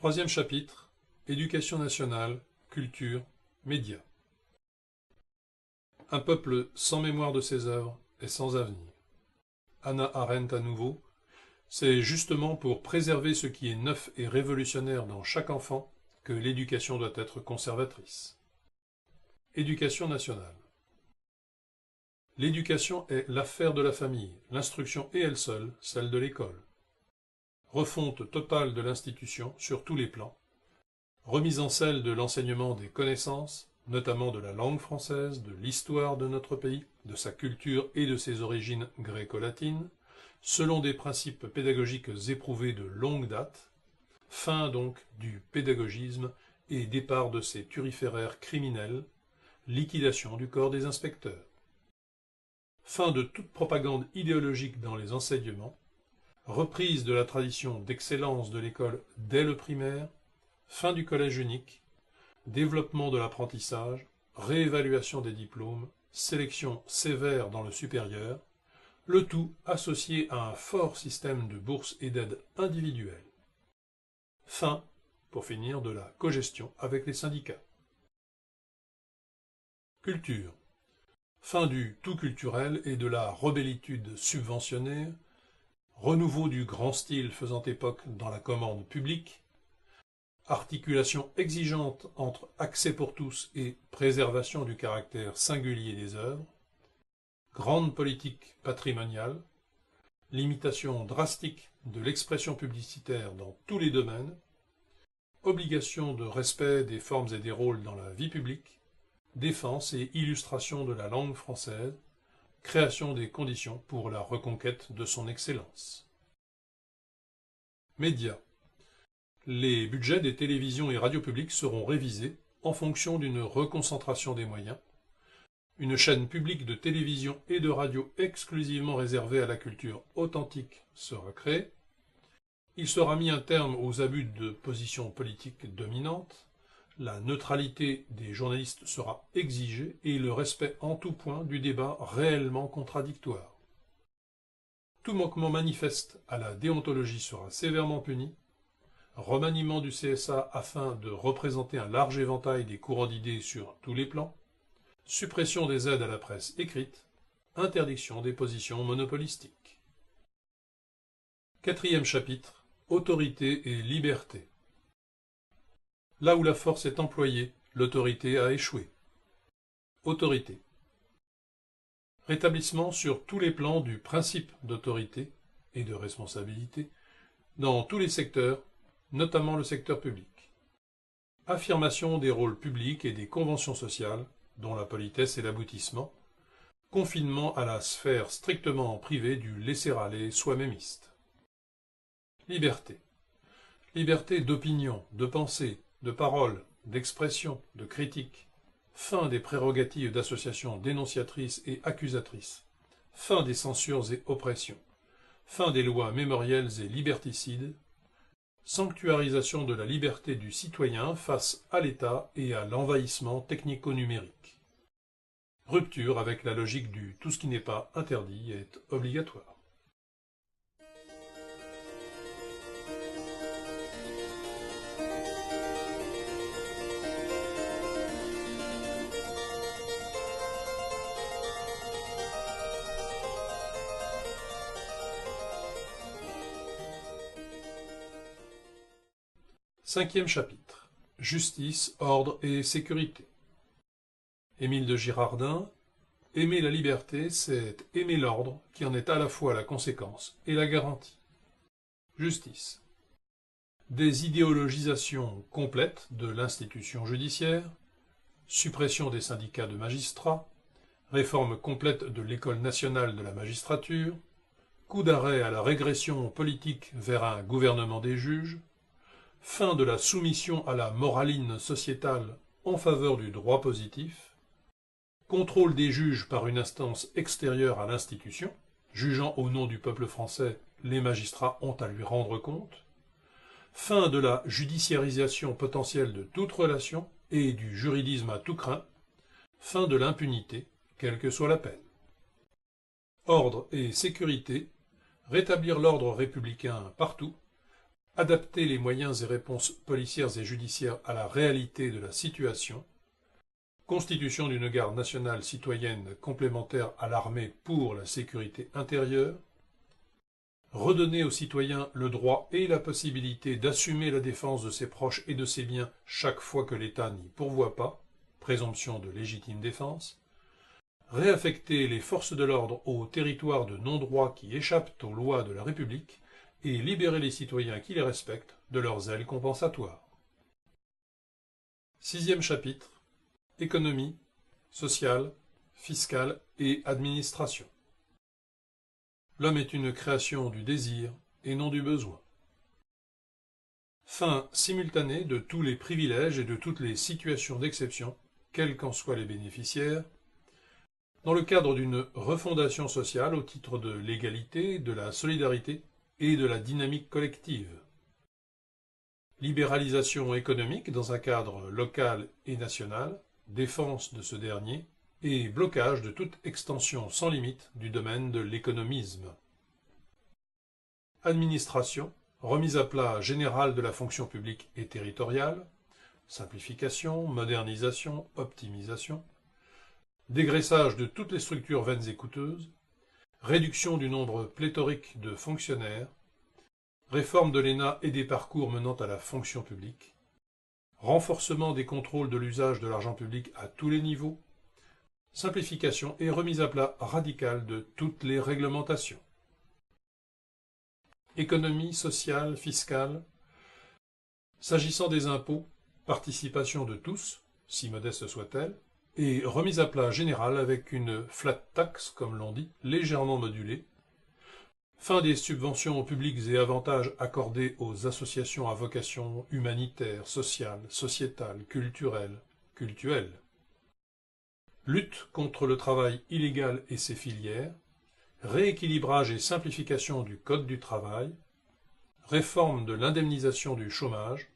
Troisième chapitre, Éducation nationale, culture, médias. Un peuple sans mémoire de ses œuvres est sans avenir. Hannah Arendt à nouveau, c'est justement pour préserver ce qui est neuf et révolutionnaire dans chaque enfant que l'éducation doit être conservatrice. Éducation nationale. L'éducation est l'affaire de la famille, l'instruction est elle seule, celle de l'école. Refonte totale de l'institution sur tous les plans, remise en selle de l'enseignement des connaissances, notamment de la langue française, de l'histoire de notre pays, de sa culture et de ses origines gréco-latines, selon des principes pédagogiques éprouvés de longue date, fin donc du pédagogisme et départ de ces turiféraires criminels, liquidation du corps des inspecteurs. Fin de toute propagande idéologique dans les enseignements, reprise de la tradition d'excellence de l'école dès le primaire, fin du collège unique, développement de l'apprentissage, réévaluation des diplômes, sélection sévère dans le supérieur, le tout associé à un fort système de bourses et d'aides individuelles. Fin, pour finir, de la cogestion avec les syndicats. Culture. Fin du tout culturel et de la rebellitude subventionnaire, renouveau du grand style faisant époque dans la commande publique, articulation exigeante entre accès pour tous et préservation du caractère singulier des œuvres, grande politique patrimoniale, limitation drastique de l'expression publicitaire dans tous les domaines, obligation de respect des formes et des rôles dans la vie publique, défense et illustration de la langue française, création des conditions pour la reconquête de son excellence. Médias. Les budgets des télévisions et radios publiques seront révisés en fonction d'une reconcentration des moyens. Une chaîne publique de télévision et de radio exclusivement réservée à la culture authentique sera créée. Il sera mis un terme aux abus de positions politiques dominantes. La neutralité des journalistes sera exigée et le respect en tout point du débat réellement contradictoire. Tout manquement manifeste à la déontologie sera sévèrement puni. Remaniement du CSA afin de représenter un large éventail des courants d'idées sur tous les plans. Suppression des aides à la presse écrite. Interdiction des positions monopolistiques. Quatrième chapitre, Autorité et liberté. Là où la force est employée, l'autorité a échoué. Autorité. Rétablissement sur tous les plans du principe d'autorité et de responsabilité dans tous les secteurs, notamment le secteur public. Affirmation des rôles publics et des conventions sociales, dont la politesse est l'aboutissement. Confinement à la sphère strictement privée du laisser-aller soi-mémiste. Liberté. Liberté d'opinion, de pensée, de parole, d'expression, de critique. Fin des prérogatives d'associations dénonciatrices et accusatrices. Fin des censures et oppressions. Fin des lois mémorielles et liberticides. Sanctuarisation de la liberté du citoyen face à l'État et à l'envahissement technico-numérique. Rupture avec la logique du tout ce qui n'est pas interdit est obligatoire. Cinquième chapitre. Justice, ordre et sécurité. Émile de Girardin. Aimer la liberté, c'est aimer l'ordre, qui en est à la fois la conséquence et la garantie. Justice. Désidéologisation complète de l'institution judiciaire. Suppression des syndicats de magistrats. Réforme complète de l'École nationale de la magistrature. Coup d'arrêt à la régression politique vers un gouvernement des juges. Fin de la soumission à la moraline sociétale en faveur du droit positif, contrôle des juges par une instance extérieure à l'institution, jugeant au nom du peuple français, les magistrats ont à lui rendre compte, fin de la judiciarisation potentielle de toute relation et du juridisme à tout crin, fin de l'impunité, quelle que soit la peine. Ordre et sécurité, rétablir l'ordre républicain partout, adapter les moyens et réponses policières et judiciaires à la réalité de la situation, constitution d'une garde nationale citoyenne complémentaire à l'armée pour la sécurité intérieure, redonner aux citoyens le droit et la possibilité d'assumer la défense de ses proches et de ses biens chaque fois que l'État n'y pourvoit pas, présomption de légitime défense, réaffecter les forces de l'ordre aux territoires de non-droit qui échappent aux lois de la République et libérer les citoyens qui les respectent de leurs ailes compensatoires. Sixième chapitre. Économie, sociale, fiscale et administration. L'homme est une création du désir et non du besoin. Fin simultanée de tous les privilèges et de toutes les situations d'exception, quels qu'en soient les bénéficiaires, dans le cadre d'une refondation sociale au titre de l'égalité, de la solidarité et de la dynamique collective. Libéralisation économique dans un cadre local et national, défense de ce dernier, et blocage de toute extension sans limite du domaine de l'économisme. Administration, remise à plat générale de la fonction publique et territoriale, simplification, modernisation, optimisation, dégraissage de toutes les structures vaines et coûteuses, réduction du nombre pléthorique de fonctionnaires, réforme de l'ENA et des parcours menant à la fonction publique, renforcement des contrôles de l'usage de l'argent public à tous les niveaux, simplification et remise à plat radicale de toutes les réglementations. Économie sociale, fiscale. S'agissant des impôts, participation de tous, si modeste soit-elle, et remise à plat générale avec une flat tax, comme l'on dit, légèrement modulée. Fin des subventions publiques et avantages accordés aux associations à vocation humanitaire, sociale, sociétale, culturelle, cultuelle. Lutte contre le travail illégal et ses filières, rééquilibrage et simplification du Code du travail, réforme de l'indemnisation du chômage,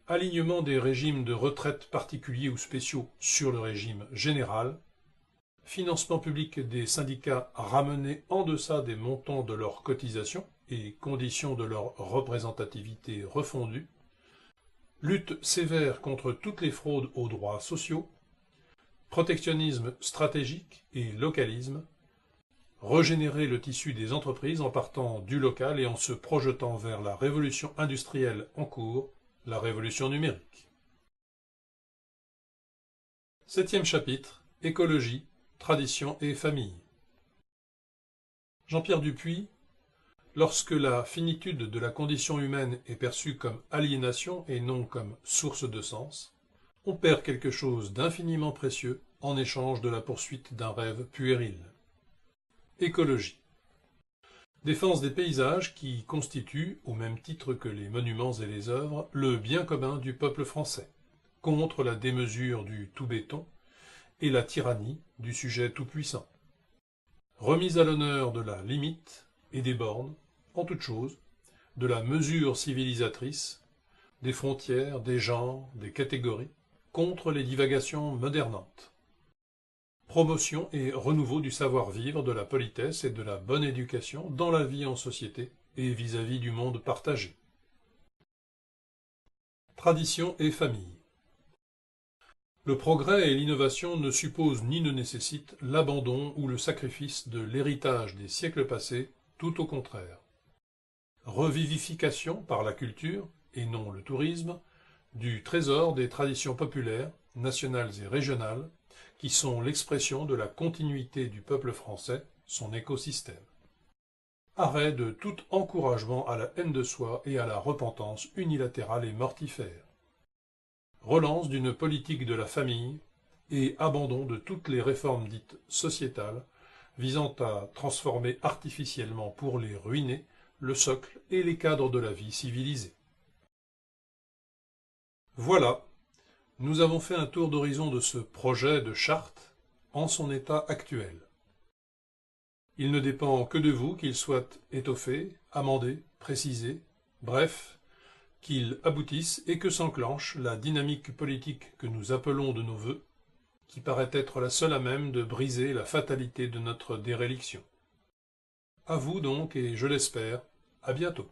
alignement des régimes de retraite particuliers ou spéciaux sur le régime général, financement public des syndicats ramenés en deçà des montants de leurs cotisations et conditions de leur représentativité refondue, lutte sévère contre toutes les fraudes aux droits sociaux, protectionnisme stratégique et localisme, régénérer le tissu des entreprises en partant du local et en se projetant vers la révolution industrielle en cours, la révolution numérique. Septième chapitre. Écologie, tradition et famille. Jean-Pierre Dupuy. Lorsque la finitude de la condition humaine est perçue comme aliénation et non comme source de sens, on perd quelque chose d'infiniment précieux en échange de la poursuite d'un rêve puéril. Écologie. Défense des paysages qui constituent, au même titre que les monuments et les œuvres, le bien commun du peuple français, contre la démesure du tout-béton et la tyrannie du sujet tout-puissant. Remise à l'honneur de la limite et des bornes, en toute chose, de la mesure civilisatrice, des frontières, des genres, des catégories, contre les divagations modernantes. Promotion et renouveau du savoir-vivre, de la politesse et de la bonne éducation dans la vie en société et vis-à-vis du monde partagé. Tradition et famille. Le progrès et l'innovation ne supposent ni ne nécessitent l'abandon ou le sacrifice de l'héritage des siècles passés, tout au contraire. Revivification par la culture, et non le tourisme, du trésor des traditions populaires, nationales et régionales, qui sont l'expression de la continuité du peuple français, son écosystème. Arrêt de tout encouragement à la haine de soi et à la repentance unilatérale et mortifère. Relance d'une politique de la famille et abandon de toutes les réformes dites sociétales visant à transformer artificiellement pour les ruiner le socle et les cadres de la vie civilisée. Voilà, nous avons fait un tour d'horizon de ce projet de charte en son état actuel. Il ne dépend que de vous qu'il soit étoffé, amendé, précisé, bref, qu'il aboutisse et que s'enclenche la dynamique politique que nous appelons de nos vœux, qui paraît être la seule à même de briser la fatalité de notre déréliction. À vous donc, et je l'espère, à bientôt.